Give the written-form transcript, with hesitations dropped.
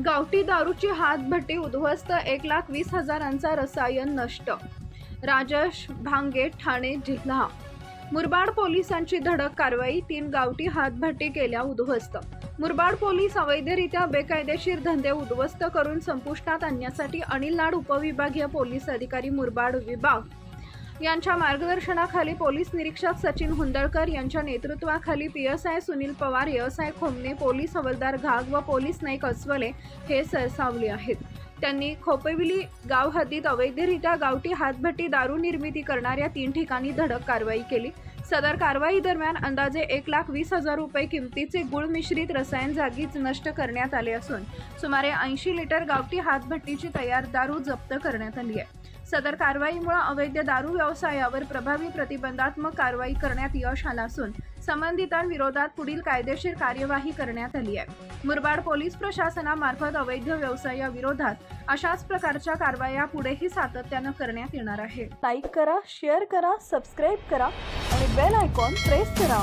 गावठी दारूची हातभट्टी उद्ध्वस्त, 1,20,000चा रसायन नष्ट. राजेश भांगे, ठाणे जिल्हा. मुरबाड पोलिसांची धडक कारवाई, 3 गावठी हातभट्टी केल्या उद्ध्वस्त. मुरबाड पोलीस अवैधरित्या बेकायदेशीर धंदे उद्ध्वस्त करून संपुष्टात आणण्यासाठी अनिल नाड उपविभागीय पोलीस अधिकारी मुरबाड विभाग यांच्या मार्गदर्शनाखाली पोलीस निरीक्षक सचिन हुंदळकर यांच्या नेतृत्वाखाली PSI Sunil Pawar, ASI Khomne, police हवालदार घाग व पोलीस नाईक अस्वले हे सरसावले आहेत. त्यांनी खोपविली गाव हद्दीत अवैधरित्या गावठी हातभट्टी दारू निर्मिती करणाऱ्या 3 ठिकाणी धडक कारवाई केली. सदर कारवाई दरम्यान अंदाजे 1,20,000 रुपये किमतीचे गुळ मिश्रित रसायन जागीच नष्ट करण्यात आले असून सुमारे 80 लिटर गावठी हातभट्टीची तयार दारू जप्त करण्यात आली आहे. सदर कारवाईमुळे अवैध दारू व्यवसायावर प्रभावी प्रतिबंधात्मक कारवाई करण्यात यश आलं असून संबंधितांविरोधात पुढील कायदेशीर कार्यवाही करण्यात आली आहे. मुरबाड पोलीस प्रशासनामार्फत अवैध व्यवसायाविरोधात अशाच प्रकारच्या कारवाया पुढेही सातत्यानं करण्यात येणार आहे. लाईक करा, शेअर करा, सबस्क्राईब करा आणि बेल आयकॉन प्रेस करा.